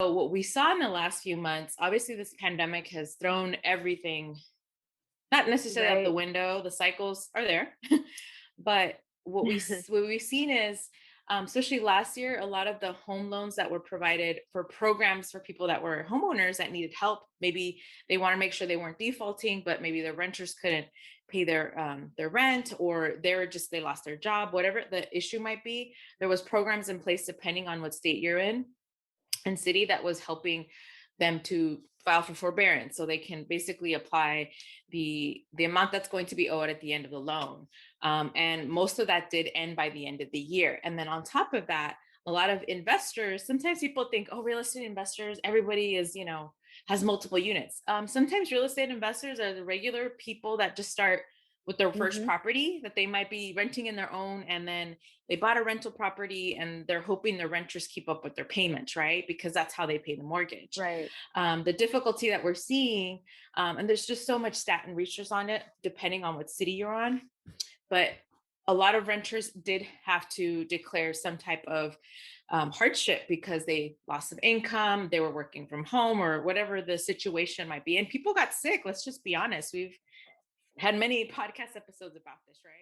So what we saw in the last few months, obviously this pandemic has thrown everything not necessarily out the Right. window. The cycles are there, but what we've seen is, especially last year, a lot of the home loans that were provided for programs for people that were homeowners that needed help. Maybe they want to make sure they weren't defaulting, but maybe their renters couldn't pay their rent, or they lost their job, whatever the issue might be. There was programs in place depending on what state you're in and city that was helping them to file for forbearance so they can basically apply the amount that's going to be owed at the end of the loan. And most of that did end by the end of the year. And then on top of that, a lot of investors, sometimes people think, oh, real estate investors, everybody is, has multiple units. Sometimes real estate investors are the regular people that just start with their first Mhm. property that they might be renting in their own, and then they bought a rental property and they're hoping the renters keep up with their payments, right? Because that's how they pay the mortgage. Right. The difficulty that we're seeing, and there's just so much stat and research on it, depending on what city you're on, but a lot of renters did have to declare some type of hardship because they loss of income, they were working from home, or whatever the situation might be. And people got sick. Let's just be honest. We've had many podcast episodes about this, right?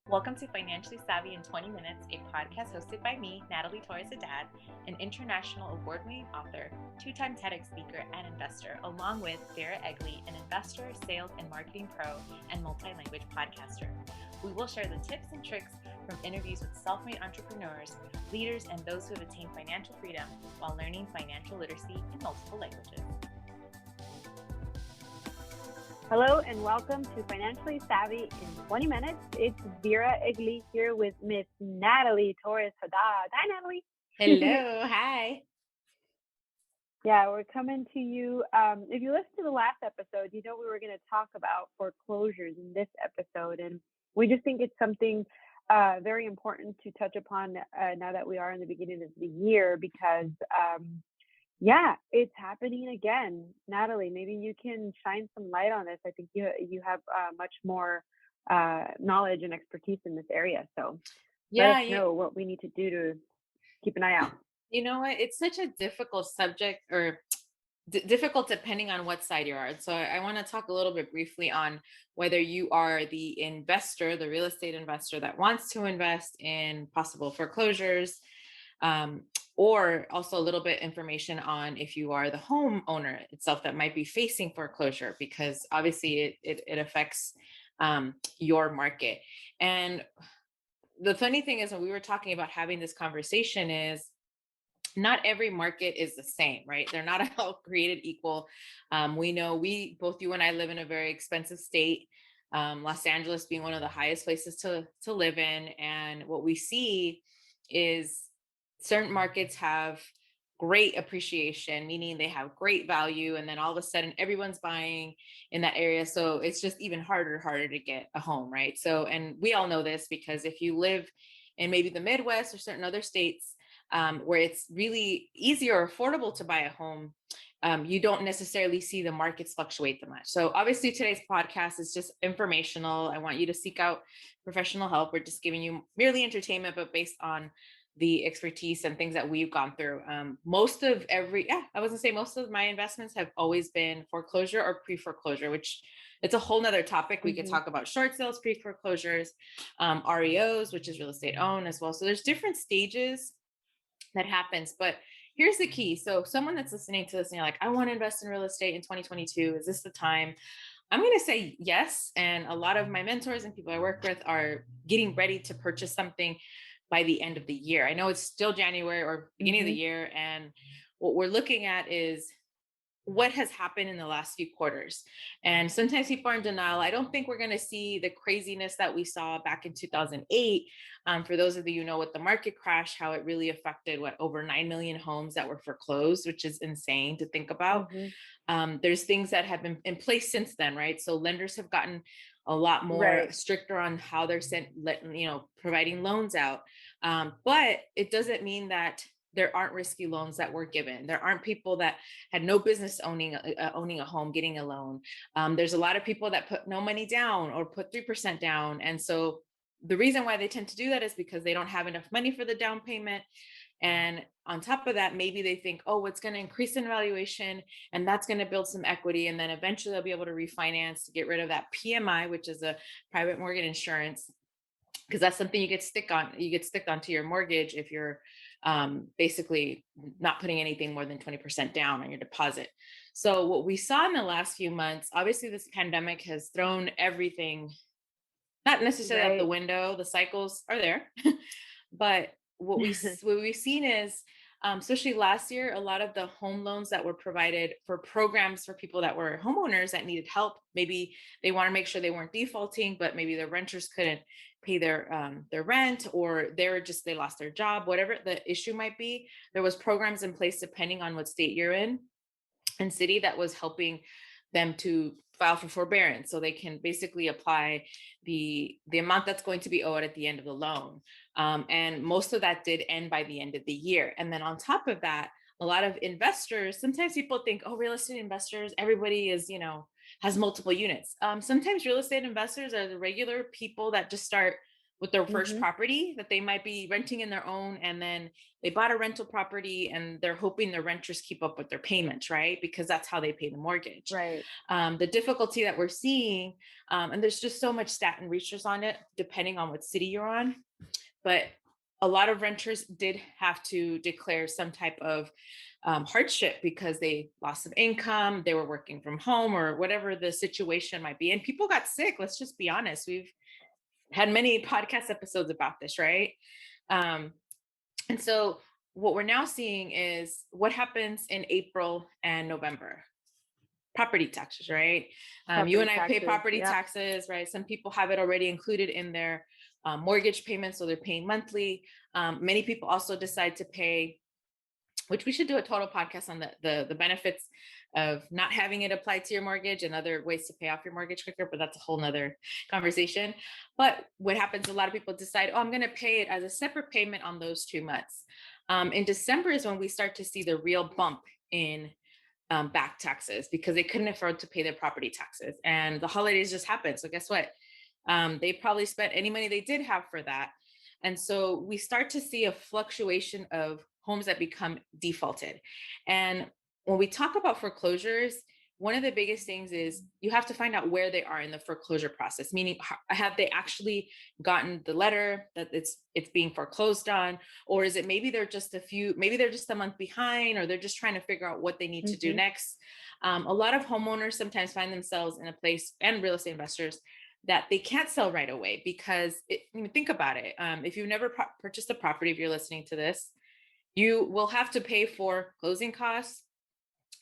Welcome to Financially Savvy in 20 Minutes, a podcast hosted by me, Natalie Torres Haddad, an international award-winning author, two-time TEDx speaker, and investor, along with Vera Egley, an investor, sales, and marketing pro, and multi-language podcaster. We will share the tips and tricks from interviews with self-made entrepreneurs, leaders, and those who have attained financial freedom while learning financial literacy in multiple languages. Hello and welcome to Financially Savvy in 20 Minutes. It's Vera Egley here with Miss Natalie Torres Haddad. Hi, Natalie. Hello, hi. Yeah, we're coming to you. If you listened to the last episode, you know we were going to talk about foreclosures in this episode. And we just think it's something very important to touch upon now that we are in the beginning of the year because yeah, it's happening again. Natalie, maybe you can shine some light on this. I think you have much more knowledge and expertise in this area. So let us Yeah, know what we need to do to keep an eye out. you know what? It's such a difficult subject, or difficult depending on what side you're on. So I want to talk a little bit briefly on whether you are the investor, the real estate investor that wants to invest in possible foreclosures, um, or also a little bit information on if you are the homeowner itself that might be facing foreclosure, because obviously it affects your market. And the funny thing is, when we were talking about having this conversation, is not every market is the same, right? They're not all created equal. We know, both you and I live in a very expensive state, Los Angeles being one of the highest places to live in. And what we see is certain markets have great appreciation, meaning they have great value, and then all of a sudden everyone's buying in that area. So it's just even harder to get a home, right? So, and we all know this because if you live in maybe the Midwest or certain other states, where it's really easy or affordable to buy a home, you don't necessarily see the markets fluctuate that much. So obviously today's podcast is just informational. I want you to seek out professional help. We're just giving you merely entertainment, but based on the expertise and things that we've gone through. I was gonna say most of my investments have always been foreclosure or pre-foreclosure, which it's a whole nother topic. We could Hmm. talk about short sales, pre-foreclosures, REOs, which is real estate owned as well. So there's different stages that happens. But here's the key. So someone that's listening to this and you're like, I want to invest in real estate in 2022. Is this the time? I'm going to say yes. And a lot of my mentors and people I work with are getting ready to purchase something by the end of the year. I know it's still January or beginning of the Hmm. year. And what we're looking at is what has happened in the last few quarters. And sometimes people are in denial. I don't think we're going to see the craziness that we saw back in 2008. For those of you who know what the market crash, how it really affected over 9 million homes that were foreclosed, which is insane to think about. Hmm. There's things that have been in place since then, right? So lenders have gotten a lot more Right. stricter on how they're providing loans out. But it doesn't mean that there aren't risky loans that were given. There aren't people that had no business owning a home getting a loan. There's a lot of people that put no money down or put 3% down, and so the reason why they tend to do that is because they don't have enough money for the down payment. And on top of that, maybe they think, oh, it's going to increase in valuation and that's going to build some equity. And then eventually they'll be able to refinance to get rid of that PMI, which is a private mortgage insurance, because that's something you get stick onto your mortgage if you're basically not putting anything more than 20% down on your deposit. So what we saw in the last few months, obviously this pandemic has thrown everything not necessarily out the Right. window. The cycles are there, but what we've seen is, especially last year, a lot of the home loans that were provided for programs for people that were homeowners that needed help. Maybe they want to make sure they weren't defaulting, but maybe their renters couldn't pay their rent, or they lost their job, whatever the issue might be. There was programs in place depending on what state you're in and city that was helping them to file for forbearance so they can basically apply the amount that's going to be owed at the end of the loan. And most of that did end by the end of the year. And then on top of that, a lot of investors, sometimes people think, oh, real estate investors, everybody is, has multiple units. Sometimes real estate investors are the regular people that just start with their first Mhm. property that they might be renting in their own, and then they bought a rental property and they're hoping the renters keep up with their payments, right? Because that's how they pay the mortgage. Right. The difficulty that we're seeing, and there's just so much stat and research on it, depending on what city you're on, but a lot of renters did have to declare some type of hardship because they lost some income, they were working from home, or whatever the situation might be. And people got sick. Let's just be honest. We've had many podcast episodes about this, right? Um, and so what we're now seeing is what happens in April and November. Property taxes, right? You Property and I pay taxes. property Yep. taxes, right? Some people have it already included in their mortgage payments, so they're paying monthly. Many people also decide to pay, which we should do a total podcast on the benefits of not having it applied to your mortgage and other ways to pay off your mortgage quicker, but that's a whole nother conversation. But what happens, a lot of people decide, oh, I'm going to pay it as a separate payment on those 2 months. In December is when we start to see the real bump in back taxes because they couldn't afford to pay their property taxes. And the holidays just happened. So guess what? They probably spent any money they did have for that. And so we start to see a fluctuation of homes that become defaulted. And when we talk about foreclosures, one of the biggest things is you have to find out where they are in the foreclosure process, meaning have they actually gotten the letter that it's being foreclosed on, or is it maybe maybe they're just a month behind, or they're just trying to figure out what they need to do Mhm. next. A lot of homeowners sometimes find themselves in a place, and real estate investors, that they can't sell right away because think about it. If you've never purchased a property, if you're listening to this, you will have to pay for closing costs,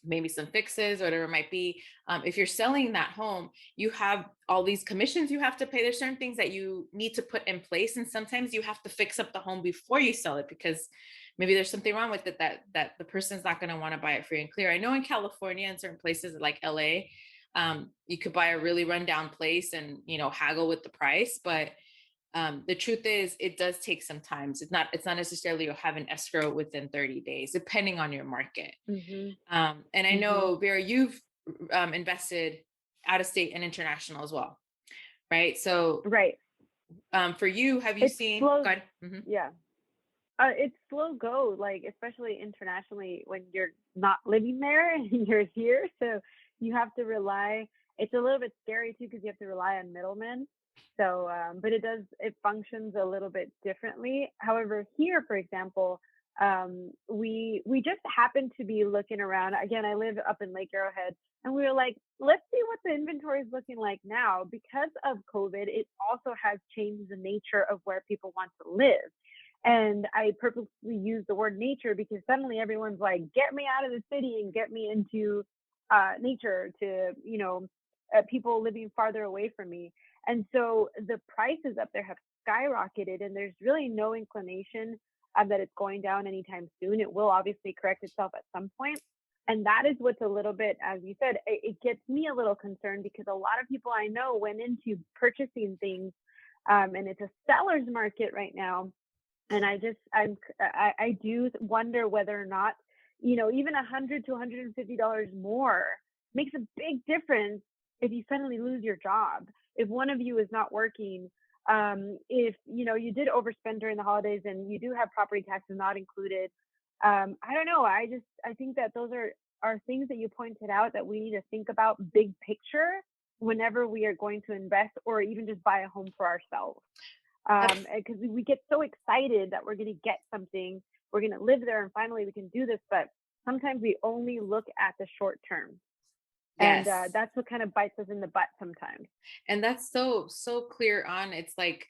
maybe some fixes, whatever it might be. If you're selling that home, you have all these commissions you have to pay. There's certain things that you need to put in place, and sometimes you have to fix up the home before you sell it because maybe there's something wrong with it that the person's not going to want to buy it free and clear. I know in California and certain places like LA, you could buy a really rundown place and haggle with the price, but the truth is it does take some time. It's not necessarily you'll have an escrow within 30 days depending on your market. Mhm. And I Mhm. know, Vera, you've invested out of state and international as well, right? So Right. for you, have you It's seen? slow. Go ahead. Mhm. Yeah. It's slow go, like, especially internationally when you're not living there and you're here. So you have to rely. It's a little bit scary too because you have to rely on middlemen. So, but it functions a little bit differently. However, here, for example, we just happened to be looking around. Again, I live up in Lake Arrowhead, and we were like, let's see what the inventory is looking like now. Because of COVID, it also has changed the nature of where people want to live. And I purposely use the word nature because suddenly everyone's like, get me out of the city and get me into nature to, people living farther away from me. And so the prices up there have skyrocketed, and there's really no inclination that it's going down anytime soon. It will obviously correct itself at some point. And that is what's a little bit, as you said, it gets me a little concerned because a lot of people I know went into purchasing things, and it's a seller's market right now. And I do wonder whether or not, even $100 to $150 more makes a big difference if you suddenly lose your job. If one of you is not working, If you did overspend during the holidays and you do have property taxes not included, I don't know. I think that those are things that you pointed out that we need to think about big picture whenever we are going to invest or even just buy a home for ourselves. Because we get so excited that we're going to get something, we're going to live there, and finally we can do this. But sometimes we only look at the short term, and Yes. that's what kind of bites us in the butt sometimes. And that's so clear on. It's like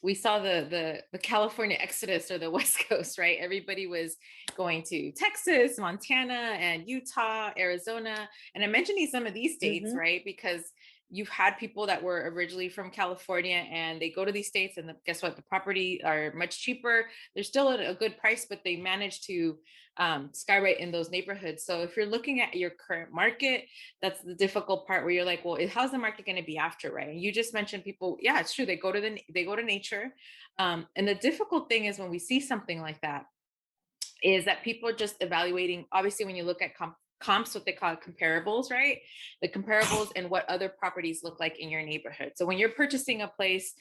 we saw the California exodus, or the West Coast, right? Everybody was going to Texas, Montana, and Utah, Arizona. And I'm mentioning some of these states, Hmm. right? Because you've had people that were originally from California and they go to these states, and guess what? The property are much cheaper. They're still at a good price, but they manage to skyrocket in those neighborhoods. So if you're looking at your current market, that's the difficult part, where you're like, well, how's the market going to be after, right? And you just mentioned people, yeah, it's true, they go to nature. And the difficult thing is when we see something like that, is that people are just evaluating, obviously when you look at comps, what they call comparables, right? The comparables and what other properties look like in your neighborhood. So when you're purchasing a place,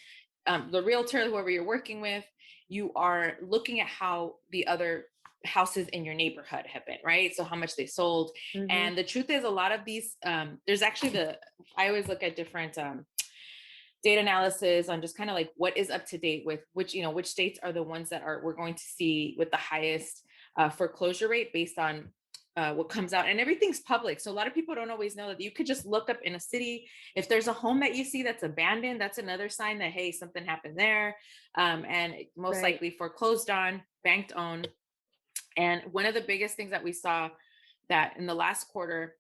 the realtor, whoever you're working with, you are looking at how the other houses in your neighborhood have been, right? So how much they sold. Hmm. And the truth is, a lot of these, there's actually I always look at different data analysis on just kind of like what is up to date with which states are the ones that we're going to see with the highest foreclosure rate, based on what comes out, and everything's public. So a lot of people don't always know that you could just look up in a city, if there's a home that you see that's abandoned, that's another sign that, hey, something happened there. And most Right. likely foreclosed on, banked owned. And one of the biggest things that we saw, that in the last quarter,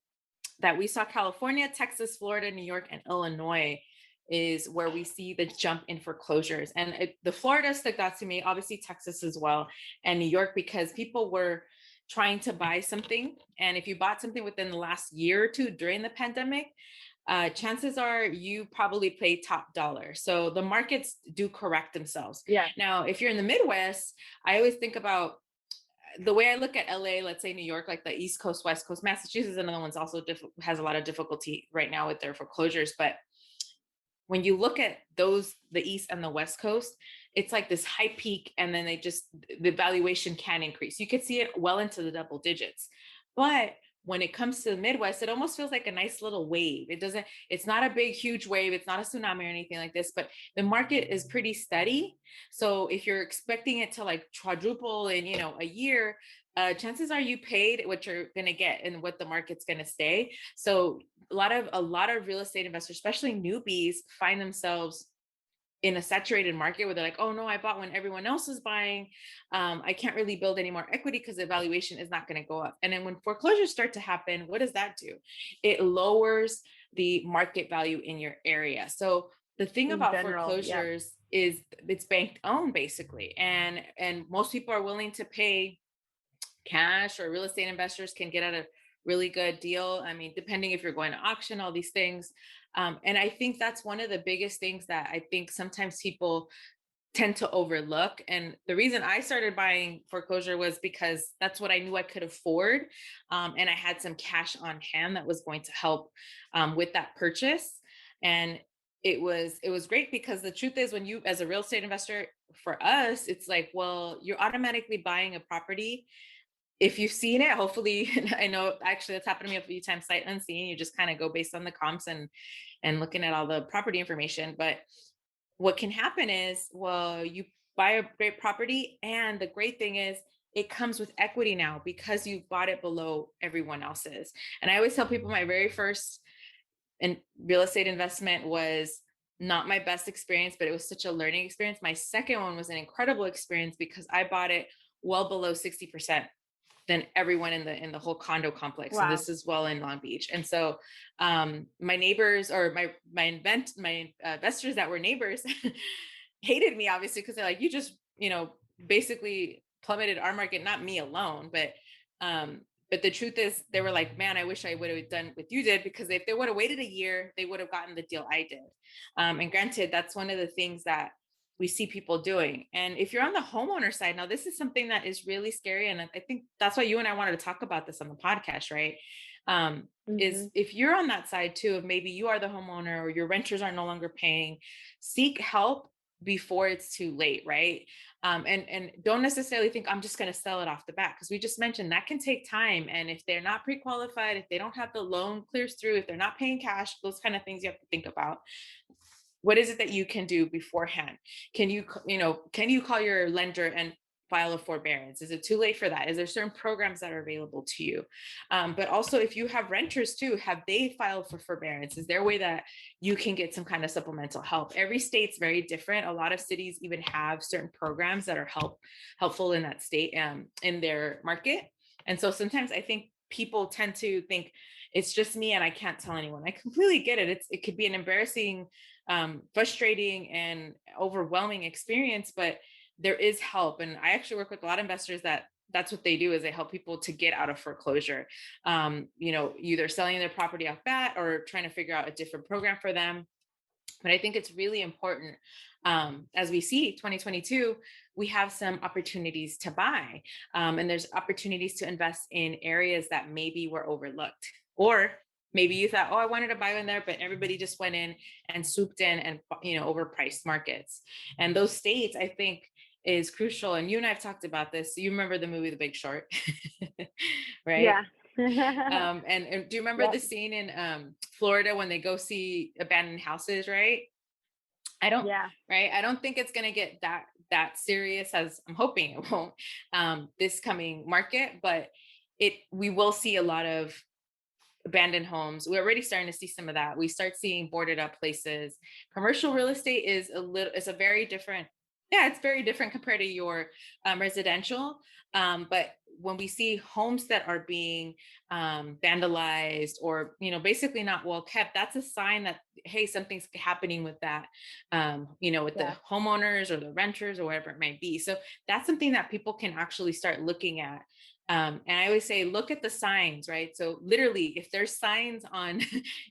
that we saw California, Texas, Florida, New York, and Illinois is where we see the jump in foreclosures. And the Florida stuck out to me, obviously Texas as well, and New York, because people were trying to buy something. And if you bought something within the last year or two during the pandemic, chances are you probably pay top dollar. So the markets do correct themselves. Yes. Now, if you're in the Midwest, I always think about the way I look at LA, let's say New York, like the East Coast, West Coast, Massachusetts, another one's also has a lot of difficulty right now with their foreclosures. But when you look at those, the East and the West Coast, it's like this high peak, and then the valuation can increase. You could see it well into the double digits. But when it comes to the Midwest, it almost feels like a nice little wave. It's not a big, huge wave. It's not a tsunami or anything like this, but the market is pretty steady. So if you're expecting it to like quadruple in, a year, chances are you paid what you're going to get and what the market's going to stay. So a lot of real estate investors, especially newbies, find themselves in a saturated market where they're like, oh no, I bought when everyone else is buying. I can't really build any more equity because the valuation is not going to go up. And then when foreclosures start to happen, what does that do? It lowers the market value in your area. So the thing In about general, yeah. foreclosures is it's bank owned, basically. And most people are willing to pay cash, or real estate investors can get at a really good deal. I mean, depending if you're going to auction, all these things. And I think that's one of the biggest things that I think sometimes people tend to overlook. And the reason I started buying foreclosure was because that's what I knew I could afford. And I had some cash on hand that was going to help with that purchase. And it was great, because the truth is, when you, as a real estate investor, for us, it's like, well, you're automatically buying a property. If you've seen it, hopefully, I know actually that's happened to me a few times, sight unseen. You just kind of go based on the comps and looking at all the property information. But what can happen is, well, you buy a great property, and the great thing is it comes with equity now because you bought it below everyone else's. And I always tell people, my very first real estate investment was not my best experience, but it was such a learning experience. My second one was an incredible experience because I bought it well below 60% than everyone in the whole condo complex. And Wow. this is well in Long Beach. And so my neighbors, or my investors that were neighbors, hated me, obviously, because they're like, you just, basically plummeted our market, not me alone. But the truth is, they were like, man, I wish I would have done what you did, because if they would have waited a year, they would have gotten the deal I did. And granted, that's one of the things that we see people doing. And if you're on the homeowner side, now this is something that is really scary. And I think that's why you and I wanted to talk about this on the podcast, right? Is Mhm. if you're on that side too, of maybe you are the homeowner or your renters are no longer paying, seek help before it's too late, right? And don't necessarily think I'm just going to sell it off the bat, because we just mentioned that can take time. And if they're not pre-qualified, if they don't have the loan clears through, if they're not paying cash, those kind of things you have to think about. What is it that you can do beforehand? Can you, can you call your lender and file a forbearance? Is it too late for that? Is there certain programs that are available to you? But also, if you have renters too, have they filed for forbearance? Is there a way that you can get some kind of supplemental help? Every state's very different. A lot of cities even have certain programs that are helpful in that state, in their market. And so sometimes I think people tend to think it's just me and I can't tell anyone. I completely get it. It could be an embarrassing, frustrating and overwhelming experience, but there is help. And I actually work with a lot of investors that's what they do, is they help people to get out of foreclosure, either selling their property off bat or trying to figure out a different program for them. But I think it's really important, as we see 2022, we have some opportunities to buy, and there's opportunities to invest in areas that maybe were overlooked. Or maybe you thought, oh, I wanted to buy in there, but everybody just went in and swooped in and, overpriced markets. And those states, I think, is crucial. And you and I have talked about this. You remember the movie The Big Short, right? Yeah. And do you remember the Yep. scene in, Florida, when they go see abandoned houses, right? I don't, Yeah. right? I don't think it's going to get that serious, as I'm hoping it won't, this coming market, but we will see a lot of abandoned homes. We're already starting to see some of that. We start seeing boarded up places. Commercial real estate is a very different, yeah, it's very different compared to your, residential. But when we see homes that are being, vandalized, or basically not well kept, that's a sign that, hey, something's happening with that, with the Yeah. homeowners or the renters or whatever it might be. So that's something that people can actually start looking at. And I always say, look at the signs, right? So literally, if there's signs on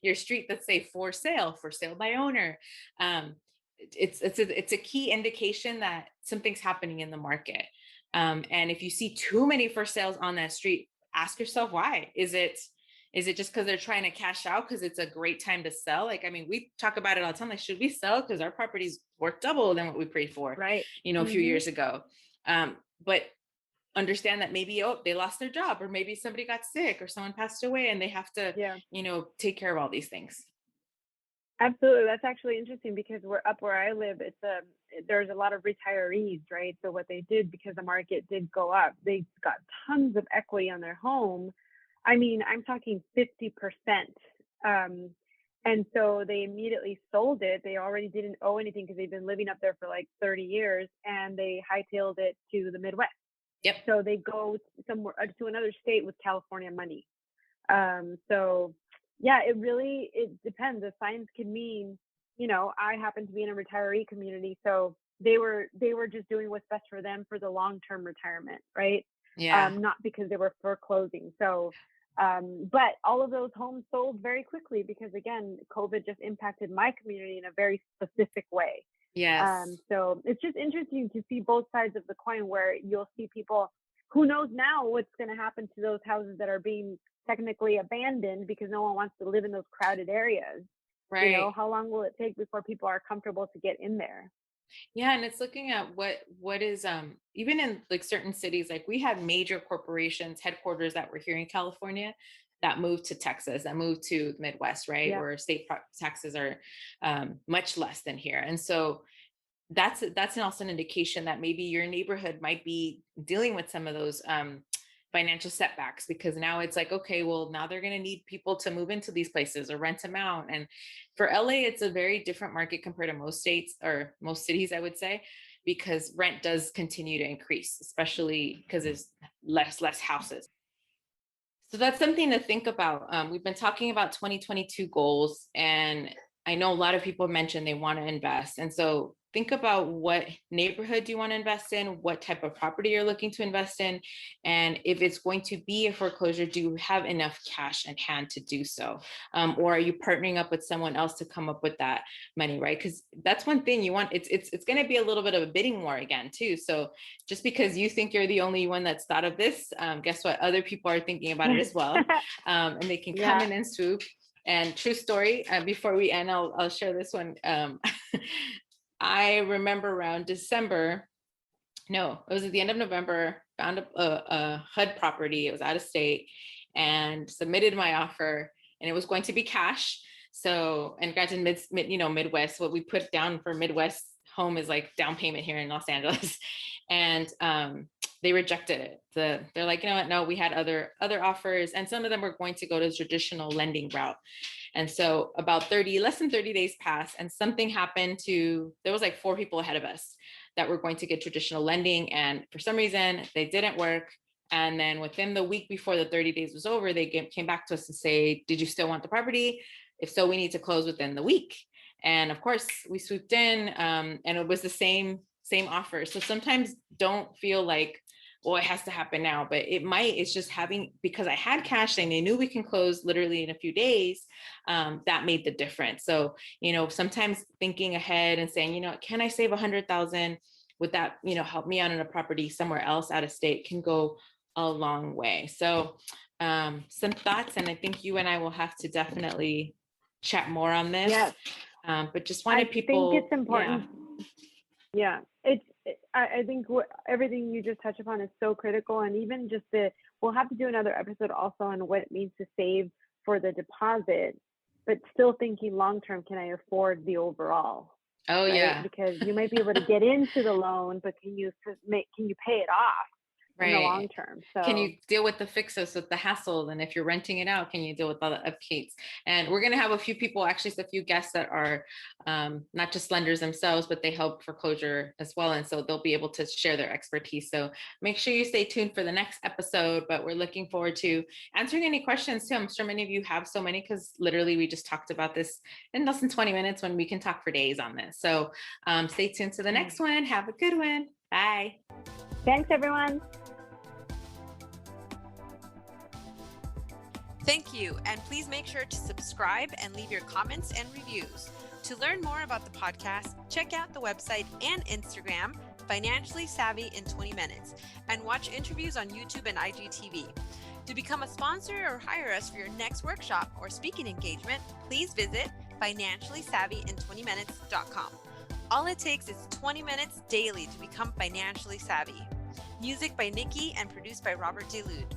your street that say for sale by owner, um, it's a key indication that something's happening in the market. And if you see too many for sales on that street, ask yourself why. Is it just because they're trying to cash out because it's a great time to sell? Like, I mean, we talk about it all the time. Like, should we sell because our property's worth double than what we paid for, Right. a few Mhm. years ago? But understand that maybe, oh, they lost their job, or maybe somebody got sick or someone passed away and they have to, Yeah. take care of all these things. Absolutely. That's actually interesting because we're up where I live. There's a lot of retirees, right? So what they did, because the market did go up, they got tons of equity on their home. I mean, I'm talking 50%. Um, and so they immediately sold it. They already didn't owe anything because they've been living up there for like 30 years, and they hightailed it to the Midwest. Yep. So they go somewhere to another state with California money. So yeah, it depends. The signs can mean, I happen to be in a retiree community, so they were just doing what's best for them for the long term retirement, right? Yeah. Not because they were foreclosing. So, but all of those homes sold very quickly because again, COVID just impacted my community in a very specific way. Yes. So it's just interesting to see both sides of the coin where you'll see people who knows now what's going to happen to those houses that are being technically abandoned because no one wants to live in those crowded areas. Right. How long will it take before people are comfortable to get in there? Yeah, and it's looking at what is, even in like certain cities, like we have major corporations headquarters that were here in California that moved to Texas, that moved to the Midwest, right, Yeah. where taxes are, much less than here. And so that's also an indication that maybe your neighborhood might be dealing with some of those, financial setbacks, because now it's like, okay, well, now they're going to need people to move into these places or rent them out. And for LA, it's a very different market compared to most states or most cities, I would say, because rent does continue to increase, especially because there's less houses. So that's something to think about. We've been talking about 2022 goals, and I know a lot of people mentioned they want to invest. And so think about what neighborhood you want to invest in, what type of property you're looking to invest in, and if it's going to be a foreclosure, do you have enough cash in hand to do so? Or are you partnering up with someone else to come up with that money, right? Because that's one thing you want. It's going to be a little bit of a bidding war again too. So just because you think you're the only one that's thought of this, guess what? Other people are thinking about it as well, and they can come Yeah. in and swoop. And true story, before we end, I'll share this one. I remember around December, no, it was at the end of November, found a HUD property. It was out of state and submitted my offer, and it was going to be cash. So, and granted, Midwest, what we put down for Midwest home is like down payment here in Los Angeles. And they rejected it. They're like, you know what? No, we had other offers, and some of them were going to go to the traditional lending route. And so about less than 30 days passed, and something happened there was like 4 people ahead of us that were going to get traditional lending. And for some reason, they didn't work. And then within the week before the 30 days was over, they came back to us to say, did you still want the property? If so, we need to close within the week. And of course, we swooped in, and it was the same offer. So sometimes don't feel like, well, it has to happen now, but it's just because I had cash and they knew we can close literally in a few days, that made the difference. So, sometimes thinking ahead and saying, can I save 100,000? Would that, help me out in a property somewhere else out of state, can go a long way. So some thoughts, and I think you and I will have to definitely chat more on this. Yes. But just wanted people. I think it's important. Yeah. I think everything you just touched upon is so critical. And even just we'll have to do another episode also on what it means to save for the deposit, but still thinking long-term, can I afford the overall? Oh, right? Yeah. Because you might be able to get into the loan, but can you pay it off? In the long term? So can you deal with the fixes, with the hassle? And if you're renting it out, can you deal with all the upkeeps? And we're going to have a few people, actually a few guests that are not just lenders themselves, but they help foreclosure as well. And so they'll be able to share their expertise. So make sure you stay tuned for the next episode, but we're looking forward to answering any questions too. I'm sure many of you have so many, because literally we just talked about this in less than 20 minutes when we can talk for days on this. So stay tuned to the next one. Have a good one. Bye. Thanks, everyone. Thank you, and please make sure to subscribe and leave your comments and reviews. To learn more about the podcast, check out the website and Instagram, Financially Savvy in 20 Minutes, and watch interviews on YouTube and IGTV. To become a sponsor or hire us for your next workshop or speaking engagement, please visit financiallysavvyin20minutes.com. All it takes is 20 minutes daily to become financially savvy. Music by Nikki and produced by Robert DeLude.